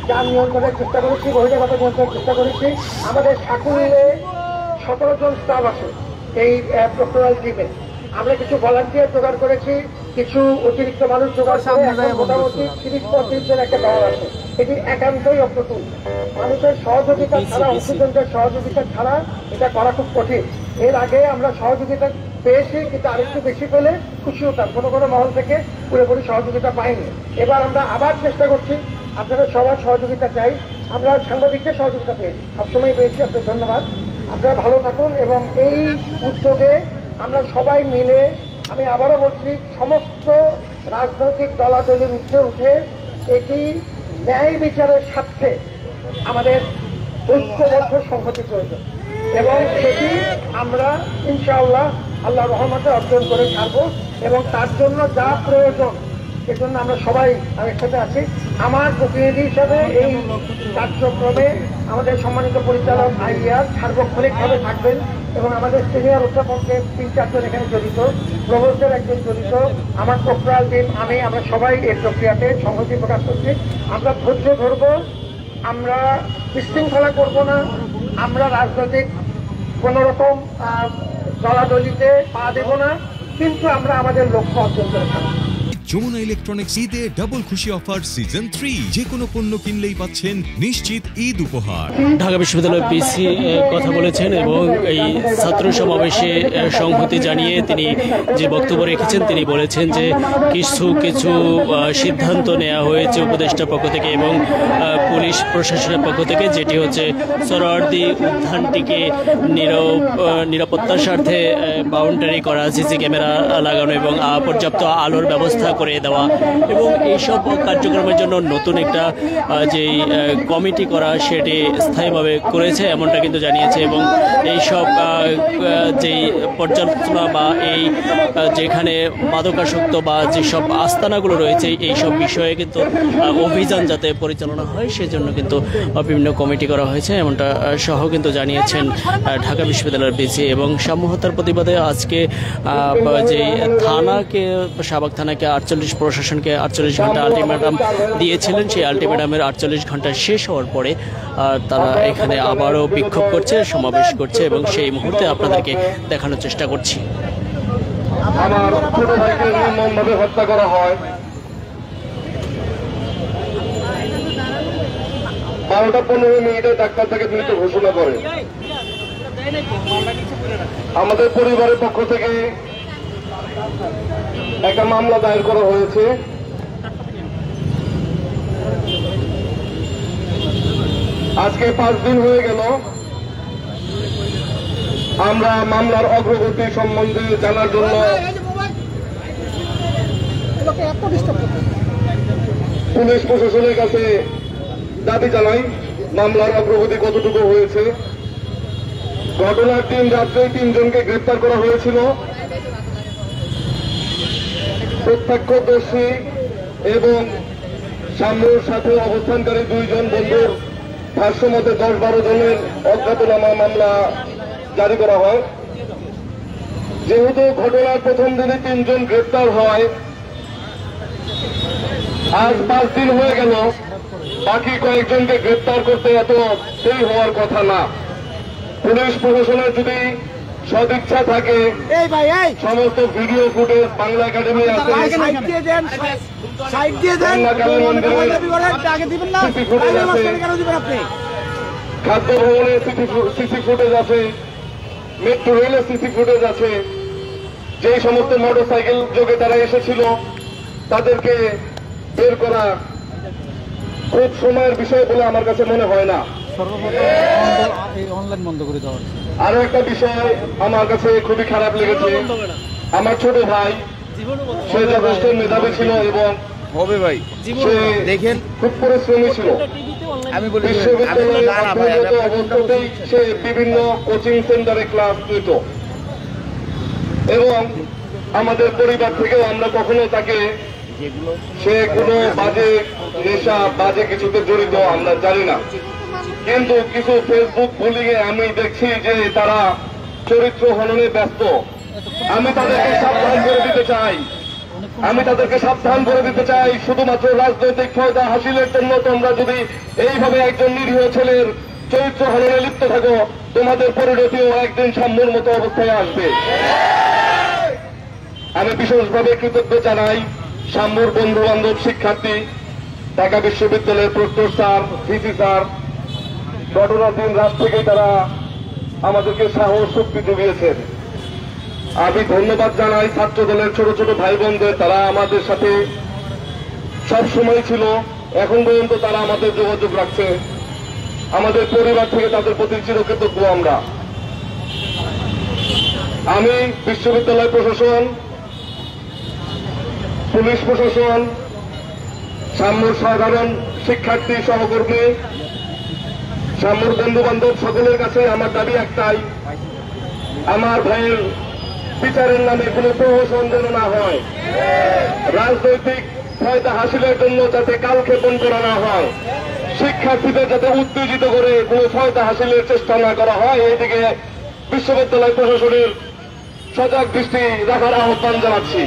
যান নিয়ন্ত্রণের চেষ্টা করেছি, বহিরাগত নিয়ন্ত্রণের চেষ্টা করেছি। আমাদের সাকুল্যে 17 জন স্টাফ আছে এই প্রক্টোরাল টিমে। আমরা কিছু ভলান্টিয়ার জোগাড় করেছি, কিছু অতিরিক্ত মানুষ জোগাড় করে এখন মোটামুটি 30-35 জন একটা দল আছে। এটি একান্তই অপ্রতুল। মানুষের সহযোগিতা ছাড়া, অংশীজনদের সহযোগিতা ছাড়া এটা করা খুব কঠিন। এর আগে আমরা সহযোগিতা পেয়েছি, কিন্তু আরেকটু বেশি পেলে খুশি হতাম। কোনো কোনো মহল থেকে পুরোপুরি সহযোগিতা পাইনি। এবার আমরা আবার চেষ্টা করছি, আপনাদের সবার সহযোগিতা চাই। আমরা সাংবাদিকদের সহযোগিতা পেয়েছি, সবসময় পেয়েছি। আপনাদের ধন্যবাদ। আপনারা ভালো থাকুন এবং এই উদ্যোগে আমরা সবাই মিলে, আমি আবারও বলছি, সমস্ত রাজনৈতিক দলাদলির ঊর্ধ্বে উঠে এটি ন্যায় বিচারের স্বার্থে আমাদের ঐক্যবদ্ধ সংহতি প্রয়োজন এবং সেটি আমরা ইনশাআল্লাহ আল্লাহ রহমতে অর্জন করে ছাড়বো। এবং তার জন্য যা প্রয়োজন সেজন্য আমরা সবাই একসাথে আছি। আমার প্রতিনিধি হিসাবে এই কার্যক্রমে আমাদের সম্মানিত পরিচালক আইয়ার সার্বক্ষণিকভাবে থাকবেন এবং আমাদের সিনিয়র অধ্যাপকদের 3-4 জন এখানে জড়িত, প্রভোস্টের একজন জড়িত, আমার প্রক্টোরাল টিম, আমরা সবাই এই প্রক্রিয়াতে সংহতি প্রকাশ করছি। আমরা ধৈর্য ধরব, আমরা বিশৃঙ্খলা করব না, আমরা রাজনৈতিক কোনোরকম দলাদলিতে পা দেব না, কিন্তু আমরা আমাদের লক্ষ্য অর্জন করে থাকবো। যমুনা ইলেকট্রনিক্স ঈদে ডাবল খুশি অফার সিজন 3, যে কোনো পণ্য কিনলেই পাচ্ছেন নিশ্চিত ঈদ উপহার। ঢাকা বিশ্ববিদ্যালয়ের পিসি কথা বলেছেন এবং এই ছাত্র সমাবেশে সংহতি জানিয়ে তিনি যে বক্তব্য রেখেছেন, তিনি বলেছেন যে কিছু সিদ্ধান্ত নেওয়া হয়েছে উপদেষ্টার পক্ষ থেকে এবং পুলিশ প্রশাসনের পক্ষ থেকে, যেটি হচ্ছে সোহরাওয়ার্দী উদ্যানটিকে নিরাপত্তার স্বার্থে বাউন্ডারি করা, সিসি ক্যামেরা লাগানো এবং পর্যাপ্ত আলোর ব্যবস্থা করে দেওয়া এবং এইসব কার্যক্রমের জন্য নতুন একটা যেই কমিটি করা সেটি স্থায়ীভাবে করেছে এমনটা কিন্তু জানিয়েছে। এবং এইসব যেই পর্যালোচনা বা এই যেখানে মাদকাসক্ত বা যেসব আস্তানাগুলো রয়েছে এইসব বিষয়ে কিন্তু অভিযান যাতে পরিচালনা হয় সেজন্য কিন্তু বিভিন্ন কমিটি করা হয়েছে এমনটা সহ কিন্তু জানিয়েছেন ঢাকা বিশ্ববিদ্যালয়ের ভিসি। এবং সাম্যহত্যার প্রতিবাদে আজকে যে থানাকে, শাহবাগ থানাকে 48, প্রশাসনকে 48 ঘন্টা আলটিমেটাম দিয়েছিলেন, সেই আলটিমেটামের 48 ঘন্টা শেষ হওয়ার পরে তারা এখানে আবারও বিক্ষোভ করছে, সমাবেশ করছে এবং সেই মুহূর্তে আপনাদেরকে দেখানোর চেষ্টা করছি। আমার ছোট ভাইকে নির্মমভাবে হত্যা করা হয়, 12:15 ডাক্তার তাকে মৃত ঘোষণা করে। আমাদের পরিবারের পক্ষ থেকে একটা মামলা দায়ের করা হয়েছে। আজকে 5 দিন হয়ে গেল। আমরা মামলার অগ্রগতি সম্বন্ধে জানার জন্য পুলিশ প্রশাসনের কাছে দাবি জানাই, মামলার অগ্রগতি কতটুকু হয়েছে। ঘটনার দিন রাত্রে 3 জনকে গ্রেপ্তার করা হয়েছিল। প্রত্যক্ষদর্শী এবং সাম্যর সাথে অবস্থানকারী 2 জন বন্ধুর ভাষ্য মতে 10-12 জনের অজ্ঞাতনামা মামলা জারি করা হয়। যেহেতু ঘটনার প্রথম দিনে 3 জন গ্রেপ্তার হয়, আজ 5 দিন হয়ে গেল, বাকি কয়েকজনকে গ্রেপ্তার করতে এত দেরি হওয়ার কথা না। পুলিশ প্রশাসনের যদি সদিচ্ছা থাকে, সমস্ত ভিডিও ফুটেজ বাংলা একাডেমি আছে, খাদ্য ভবনের সিসি ফুটেজ আছে, মেট্রো রেলের সিসি ফুটেজ আছে। যে সমস্ত মোটরসাইকেল যোগে তারা এসেছিল তাদেরকে বের করা খুব সময়ের বিষয় বলে আমার কাছে মনে হয় না। আরো একটা বিষয় আমার কাছে খুবই খারাপ লেগেছে, আমার ছোট ভাই, সে যথেষ্ট মেধাবী ছিল এবং খুব পরিশ্রমী ছিল। বিশ্ববিদ্যালয়ে অবস্থাতেই সে বিভিন্ন কোচিং সেন্টারে ক্লাস নিত এবং আমাদের পরিবার থেকেও আমরা কখনো তাকে সে কোনো বাজে নেশা, বাজে কিছুতে জড়িত আমরা জানি না। কিন্তু কিছু ফেসবুক বুলিং এ আমি দেখছি যে তারা চরিত্র হননে ব্যস্ত। আমি তাদেরকে সাবধান করে দিতে চাই, আমি তাদেরকে সাবধান করে দিতে চাই, শুধুমাত্র রাজনৈতিক ফায়দা হাসিলের জন্য তোমরা যদি এইভাবে একজন নিরীহ ছেলের চরিত্র হননে লিপ্ত থাকো, তোমাদের পরিণতিও একদিন সাম্যর মতো অবস্থায় আসবে। আমি বিশেষভাবে কৃতজ্ঞ জানাই সাম্যর বন্ধু বান্ধব শিক্ষার্থী, ঢাকা বিশ্ববিদ্যালয়ের প্রক্টর স্যার, ভিসি স্যার। ঘটনার দিন রাত থেকেই তারা আমাদেরকে সাহস শক্তি জুগিয়েছেন। আমি ধন্যবাদ জানাই ছাত্র দলের ছোট ছোট ভাই বোনদের, তারা আমাদের সাথে সব সময় ছিল, এখন পর্যন্ত তারা আমাদের যোগাযোগ রাখছে। আমাদের পরিবার থেকে তাদের প্রতি চিরকৃতজ্ঞ আমরা। আমি বিশ্ববিদ্যালয় প্রশাসন, পুলিশ প্রশাসন, সাম্যর সাধারণ শিক্ষার্থী সহকর্মী, সাম্যর বন্ধু বান্ধব সকলের কাছে আমার দাবি একটাই, আমার ভাইয়ের বিচারের নামে কোনো প্রহসন যেন না হয়, রাজনৈতিক ফায়দা হাসিলের জন্য যাতে কালক্ষেপণ করা না হয়, শিক্ষার্থীদের যাতে উত্তেজিত করে কোনো ফায়দা হাসিলের চেষ্টা না করা হয়, এইদিকে বিশ্ববিদ্যালয় প্রশাসনের সজাগ দৃষ্টি রাখার আহ্বান জানাচ্ছি।